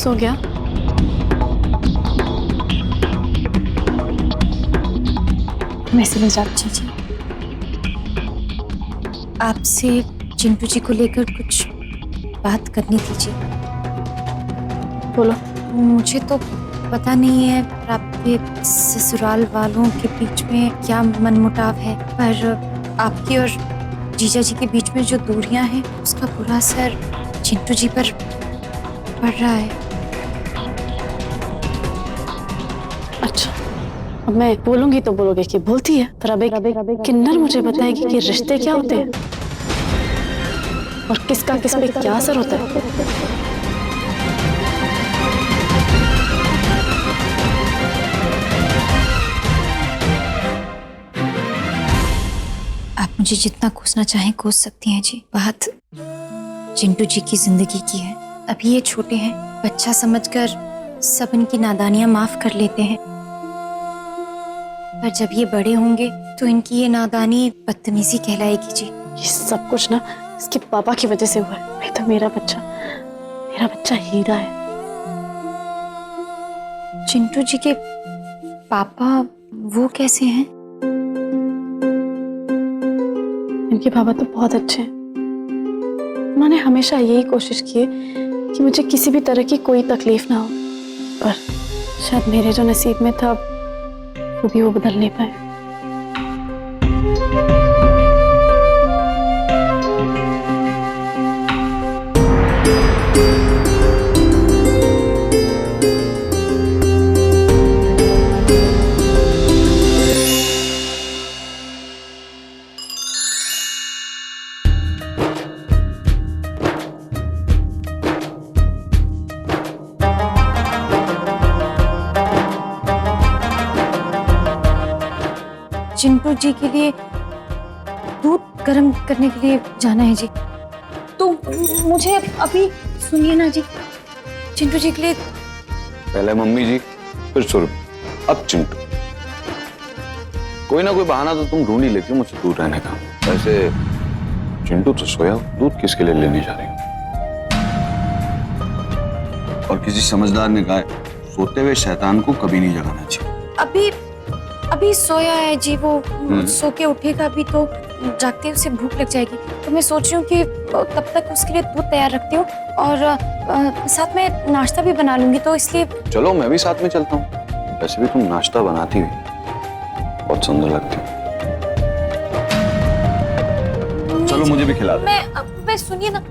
सो गया? मैं चले जाती जी। आपसे चिंटू जी को लेकर कुछ बात करनी थी जी। बोलो। मुझे तो पता नहीं है पर आपके ससुराल वालों के बीच में क्या मनमुटाव है, पर आपकी और जीजा जी के बीच में जो दूरियां हैं उसका बुरा असर चिंटू जी पर पड़ रहा है। अच्छा, अब मैं बोलूंगी तो बोलोगे कि बोलती है, पर अब एक किन्नर मुझे बताएगी कि रिश्ते क्या होते हैं और किसका किस पे क्या असर होता है। आप मुझे जितना कोसना चाहें कोस सकती हैं जी। बात चिंटू जी की जिंदगी की है। अभी ये छोटे हैं, बच्चा समझकर सब इनकी नादानियां माफ कर लेते हैं, पर जब ये बड़े होंगे तो इनकी ये नादानी बदतमीजी कहलाएगी जी। ये सब कुछ ना इसके पापा की वजह से हुआ है। नहीं तो मेरा बच्चा हीरा है। चिंटू जी के पापा वो कैसे हैं? इनके पापा तो बहुत अच्छे हैं। उन्होंने हमेशा यही कोशिश की है कि मुझे किसी भी तरह की कोई तकलीफ ना हो, पर शायद मेरे जो नसीब में था वो भी वो बदल नहीं पाए। चिंटू जी के लिए दूध गर्म करने के लिए जाना है जी। तो मुझे अभी सुनिए ना जी, चिंटू जी के लिए पहले मम्मी जी, फिर सुरभि, अब चिंटू। कोई ना कोई बहाना तो तुम ढूंढ ही लेती हो मुझसे दूर रहने का। वैसे चिंटू तो सोया, दूध किसके लिए लेने जा रही हो? और किसी समझदार ने कहा है, सोते हुए शैतान को कभी नहीं जगाना चाहिए। अभी सोया है जी, वो सो के उठेगा भी तो जागते उसे भूख लग जाएगी। तो मैं सोच रही हूँ कि तब तक उसके लिए दूध तैयार रखती हूँ और साथ में नाश्ता भी बना लूंगी, तो इसलिए चलो मैं भी साथ में चलता हूँ। वैसे भी तुम नाश्ता बनाती हुई बहुत सुंदर लगती हो। चलो मुझे भी खिला दो। मैं सुनिए ना।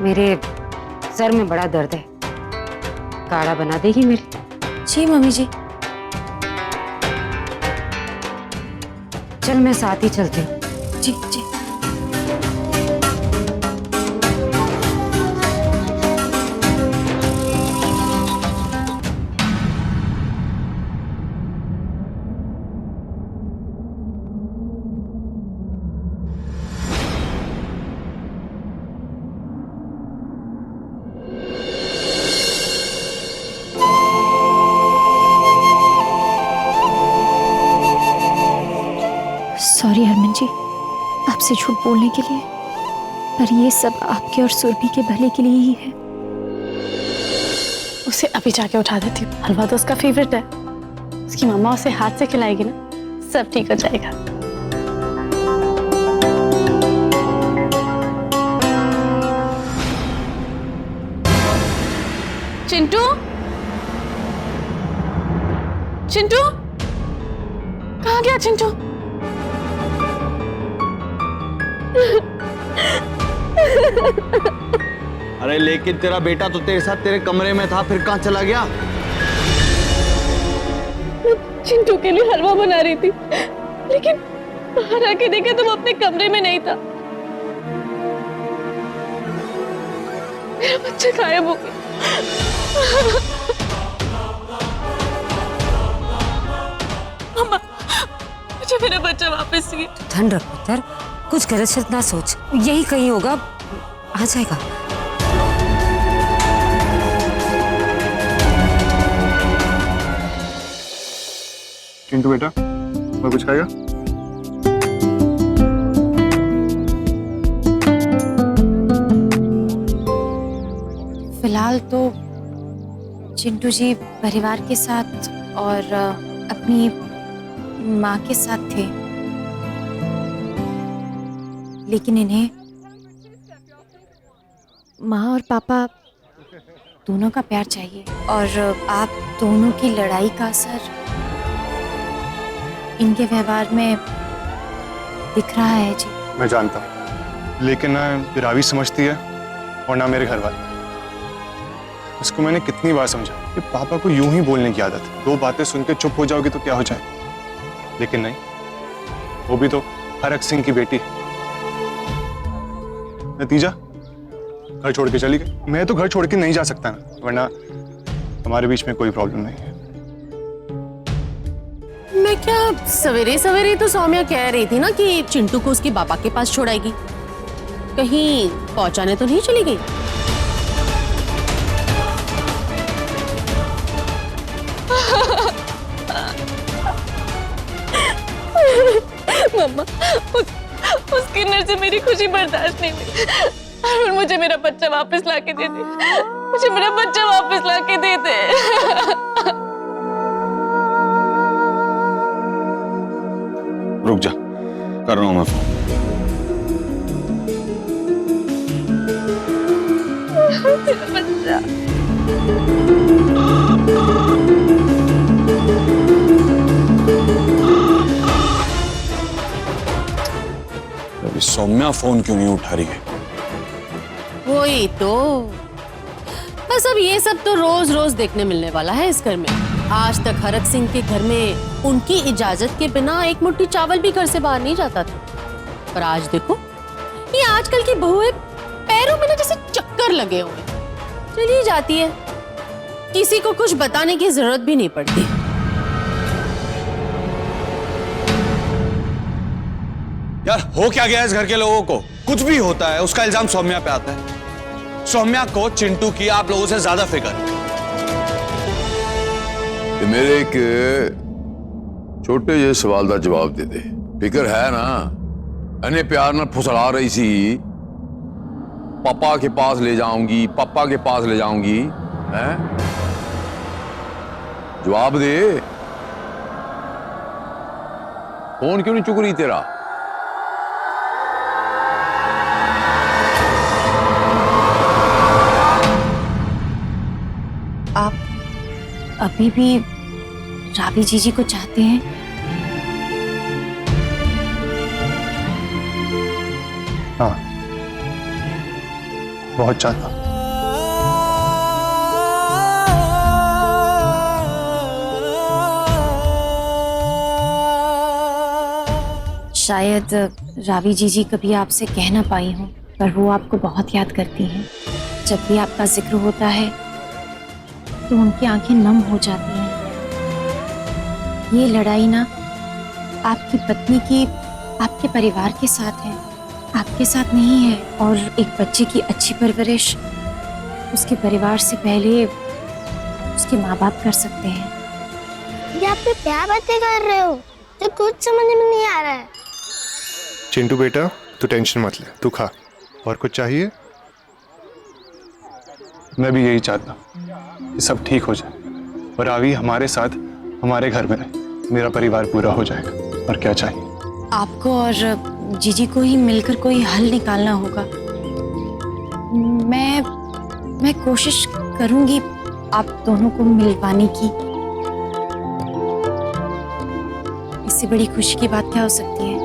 मेरे सर में बड़ा दर्द है, काढ़ा बना देगी मेरी? जी मम्मी जी। चल मैं साथ ही चलती हूँ। जी जी। सॉरी हरमन जी, आपसे झूठ बोलने के लिए, पर ये सब आपके और सुरभि के भले के लिए ही है। उसे अभी जाके उठा देती हूँ। हलवा तो उसका फेवरेट है। उसकी मम्मा उसे हाथ से खिलाएगी ना, सब ठीक हो जाएगा। चिंटू, चिंटू, कहाँ गया चिंटू? अरे लेकिन तेरा बेटा तो तेरे साथ तेरे कमरे में था, फिर कहाँ चला गया? चिंटू के लिए हलवा बना रही थी, लेकिन बाहर आके देखा तो वो अपने कमरे में नहीं था। मेरा बच्चा गायब हो गया। मम्मा, मुझे मेरा बच्चा वापस चाहिए। धन रख पुत्र, कुछ गलत शत ना सोच। यही कहीं होगा, आ जाएगा। चिंटू बेटा, और कुछ खाएगा? फिलहाल तो चिंटू जी परिवार के साथ और अपनी माँ के साथ थे, लेकिन इन्हें माँ और पापा दोनों का प्यार चाहिए और आप दोनों की लड़ाई का असर इनके व्यवहार में दिख रहा है जी। मैं जानता हूँ, लेकिन ना रावी समझती है और ना मेरे घर वाले। इसको मैंने कितनी बार समझा कि पापा को यूं ही बोलने की आदत है, दो बातें सुन के चुप हो जाओगे तो क्या हो जाए, लेकिन नहीं, वो भी तो हरक सिंह की बेटी है। नतीजा घर छोड़ के चली गई। मैं तो घर छोड़ के नहीं जा सकता ना, वरना हमारे बीच में कोई प्रॉब्लम नहीं है। मैं क्या सवेरे सवेरे तो सौम्या कह रही थी ना कि चिंटू को उसके पापा के पास छोड़ाएगी, कहीं पहुंचाने तो नहीं चली गई? मम्मा, उसकी नजर से मेरी खुशी बर्दाश्त नहीं हुई और मुझे मेरा बच्चा वापस लाके दे दे, मुझे मेरा बच्चा वापस लाके दे दे। रुक जा, कर रहा हूं मैं फोन। बच्चा अभी सौम्या फोन क्यों नहीं उठा रही है? वही तो, बस अब ये सब तो रोज रोज देखने मिलने वाला है इस घर में। आज तक हरक सिंह के घर में उनकी इजाजत के बिना एक मुट्ठी चावल भी घर से बाहर नहीं जाता था, पर आज देखो, ये आजकल की बहुएं पैरों में ना जैसे चक्कर लगे हुए चली जाती है, किसी को कुछ बताने की जरूरत भी नहीं पड़ती। यार हो क्या गया इस घर के लोगों को? कुछ भी होता है उसका इल्जाम सौम्या पे आता है। सौम्या को चिंटू की आप लोगों से ज्यादा फिक्र है। ते मेरे एक छोटे जे सवाल का जवाब दे दे। फिक्र है ना? अने प्यार न फुसला रही सी, पापा के पास ले जाऊंगी, पापा के पास ले जाऊंगी, हैं? जवाब दे। फोन क्यों नहीं चुक रही तेरा? आप अभी भी रावी जीजी को चाहते हैं? हाँ, बहुत चाहता हूं। शायद रावी जीजी कभी आपसे कह ना पाई हूँ, पर वो आपको बहुत याद करती हैं। जब भी आपका जिक्र होता है तो उनकी आंखें नम हो जाती हैं। ये लड़ाई ना आपकी पत्नी की आपके परिवार के साथ है, आपके साथ नहीं है। और एक बच्चे की अच्छी परवरिश उसके परिवार से पहले उसके माँ बाप कर सकते हैं। ये आप क्या बातें कर रहे हो? तो कुछ समझ में नहीं आ रहा है। चिंटू बेटा, तू टेंशन मत ले, तू खा। और कुछ चाहिए? मैं भी यही चाहता हूँ कि सब ठीक हो जाए और रावी हमारे साथ हमारे घर में रहे, मेरा परिवार पूरा हो जाएगा। और क्या चाहिए? आपको और जीजी को ही मिलकर कोई हल निकालना होगा। मैं कोशिश करूंगी आप दोनों को मिलवाने की। इससे बड़ी खुशी की बात क्या हो सकती है?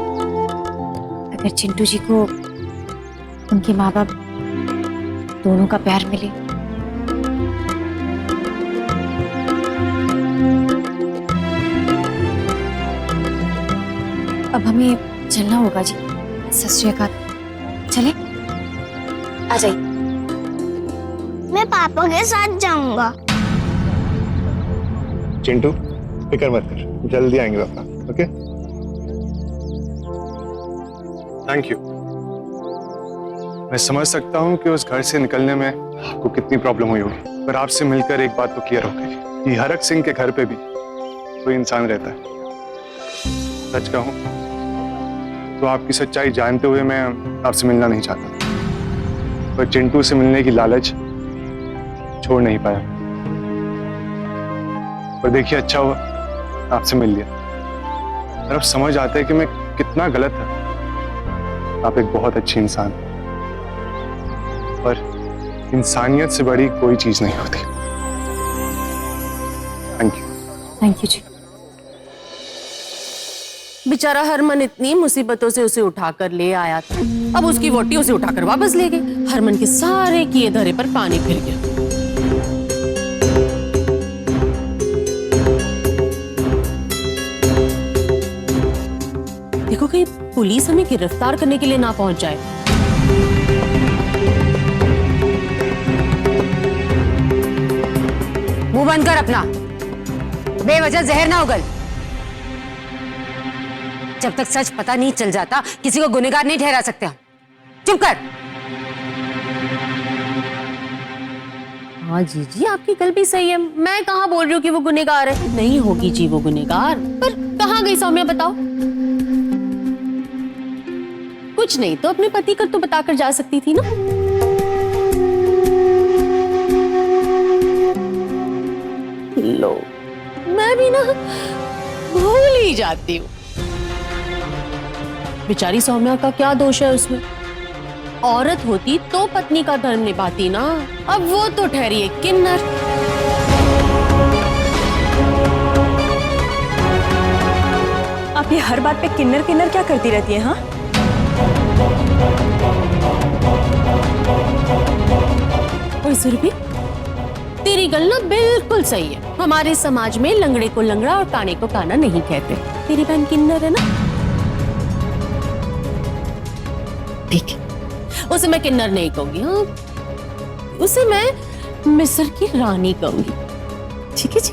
अगर चिंटू जी को उनके माँ बाप दोनों का प्यार मिले। अब हमें चलना होगा जी। सत श्री अकाल। चले, आ जाइए। मैं पापा के साथ जाऊंगा। चिंटू फिक्र मत कर, जल्दी आएंगे पापा। Okay, thank you. मैं समझ सकता हूँ कि उस घर से निकलने में आपको कितनी प्रॉब्लम हुई होगी, पर आपसे मिलकर एक बात तो क्लियर हो गई कि हरक सिंह के घर पे भी कोई इंसान रहता है। सच कहूँ तो आपकी सच्चाई जानते हुए मैं आपसे मिलना नहीं चाहता, पर चिंटू से मिलने की लालच छोड़ नहीं पाया। पर देखिए, अच्छा हुआ आपसे मिल लिया और अब समझ आता है कि मैं कितना गलत था। आप एक बहुत अच्छी इंसान, पर इंसानियत से बड़ी कोई चीज नहीं होती। थैंक यू जी। बेचारा हरमन इतनी मुसीबतों से उसे उठाकर ले आया था, अब उसकी वोटी उसे उठाकर वापस ले गई। हरमन के सारे किए धरे पर पानी फिर गया। देखो कहीं पुलिस हमें गिरफ्तार करने के लिए ना पहुंच जाए। मुंह बंद कर अपना, बेवजह जहर ना उगल। जब तक सच पता नहीं चल जाता किसी को गुनहगार नहीं ठहरा सकते हम। चुप कर। हाँ जी आपकी गल भी सही है। मैं कहाँ बोल रही हूँ कि वो गुनहगार है, नहीं होगी जी वो गुनहगार। पर कहाँ गई सौम्या बताओ? कुछ नहीं तो अपने पति का तो बताकर जा सकती थी ना। लो, मैं भी ना भूल ही जाती हूँ। बेचारी सौम्या का क्या दोष है उसमें? औरत होती तो पत्नी का धर्म निभाती ना, अब वो तो ठहरी है किन्नर। आप ये हर बात पे किन्नर किन्नर क्या करती रहती है? हाँ, और सुरभि, तेरी गल ना बिल्कुल सही है। हमारे समाज में लंगड़े को लंगड़ा और काने को काना नहीं कहते। तेरी बहन किन्नर है ना, ठीक है, उसे मैं किन्नर नहीं कहूंगी। हाँ, उसे मैं मिस्र की रानी कहूंगी। ठीक है जी।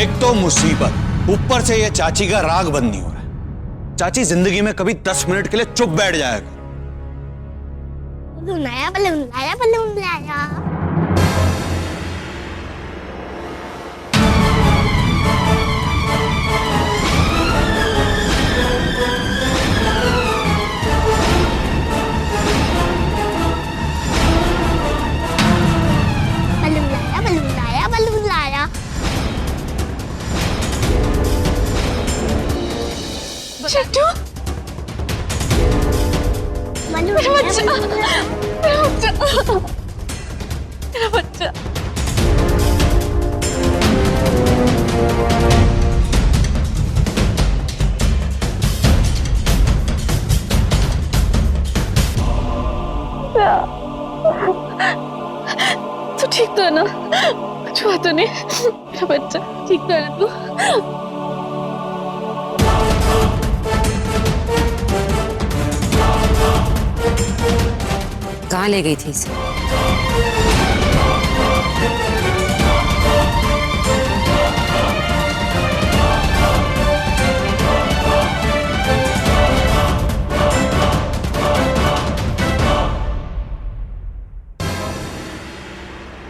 एक तो मुसीबत, ऊपर से ये चाची का राग बंद नहीं हो रहा है। चाची जिंदगी में कभी 10 मिनट के लिए चुप बैठ जाएगा। बलून लाया, बलून लाया, बलून लाया। चिंटू, मेरा बच्चा, मेरा बच्चा, मेरा बच्चा। तू ठीक तो है ना? कुछ हुआ तो नहीं? मेरा बच्चा ठीक तो है ना तू? कहाँ ले गई थी इसे?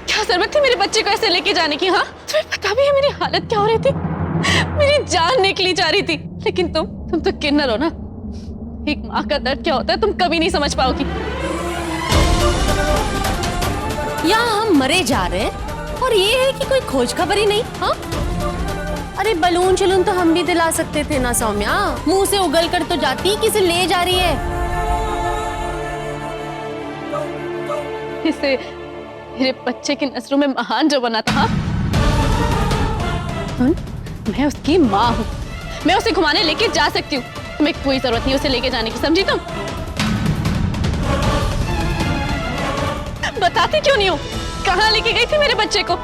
क्या जरूरत थी मेरे बच्चे को ऐसे लेके जाने की? हाँ, तुम्हें पता भी है मेरी हालत क्या हो रही थी? मेरी जान निकली जा रही थी। लेकिन तुम तो किन्नर हो ना। एक माँ का दर्द क्या होता है तुम कभी नहीं समझ पाओगी। यहाँ हम मरे जा रहे हैं और ये है कि कोई खोज खबर ही नहीं। हाँ, अरे बलून चलून तो हम भी दिला सकते थे ना सौम्या। मुंह से उगल कर तो जाती किसे ले जा रही है। इसे मेरे बच्चे की नजरों में महान जो बना था। मैं उसकी माँ हूँ, मैं उसे घुमाने लेके जा सकती हूँ। तुम्हें कोई जरूरत नहीं उसे लेके जाने की, समझी तुम? बताती क्यों नहीं हो कहाँ लेके गई थी मेरे बच्चे को?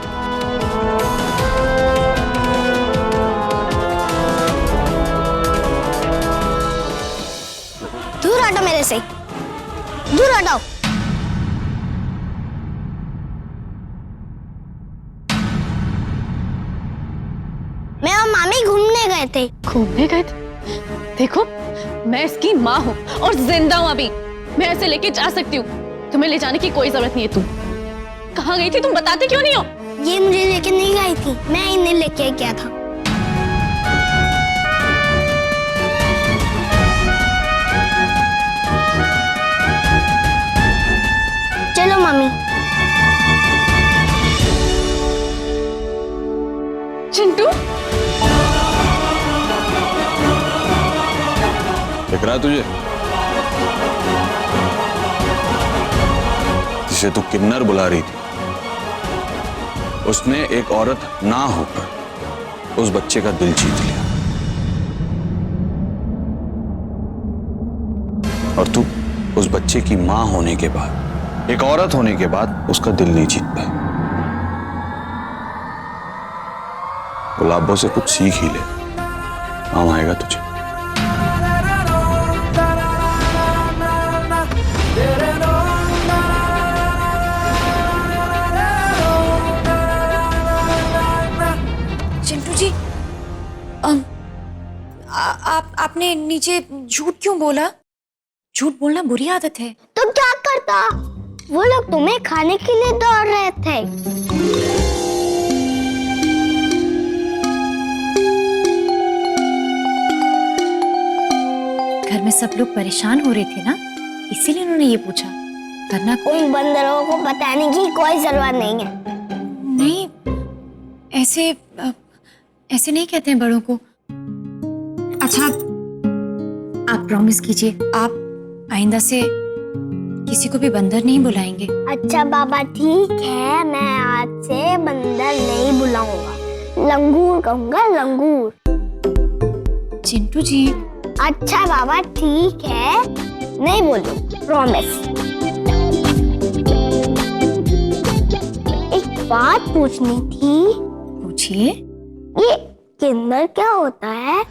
दूर हटो मेरे से, दूर हटो। मैं और मामी घूमने गए थे। घूमने गए थे? देखो, मैं इसकी माँ हूँ और जिंदा हूँ अभी। मैं ऐसे लेके जा सकती हूँ, तुम्हें ले जाने की कोई जरूरत नहीं है। तुम कहाँ गई थी, तुम बताते क्यों नहीं हो? ये मुझे लेके नहीं गई थी, मैं इन्हें लेके गया था। चलो मम्मी। चिंटू, दिख रहा है तुझे? जिसे तू किन्नर बुला रही थी, उसने एक औरत ना होकर उस बच्चे का दिल जीत लिया, और तू उस बच्चे की मां होने के बाद, एक औरत होने के बाद उसका दिल नहीं जीत पाई। गुलाबों से कुछ सीख ही ले, काम आएगा तुझे। चिंटू जी, आपने नीचे झूठ क्यों बोला? झूठ बोलना बुरी आदत है। तो क्या करता, वो लोग तुम्हें खाने के लिए दौड़ रहे थे। घर में सब लोग परेशान हो रहे थे ना, इसीलिए उन्होंने ये पूछा, वरना उन बंदरों को बताने की कोई जरूरत नहीं है। नहीं, ऐसे नहीं कहते हैं बड़ों को। अच्छा, आप प्रॉमिस कीजिए, आप आइंदा से किसी को भी बंदर नहीं बुलाएंगे। अच्छा बाबा ठीक है, मैं आज से बंदर नहीं बुलाऊंगा, लंगूर कहूंगा, लंगूर। चिंटू जी। अच्छा बाबा ठीक है, नहीं बोलो, प्रॉमिस। एक बात पूछनी थी। पूछिए। ये किन्नर क्या होता है?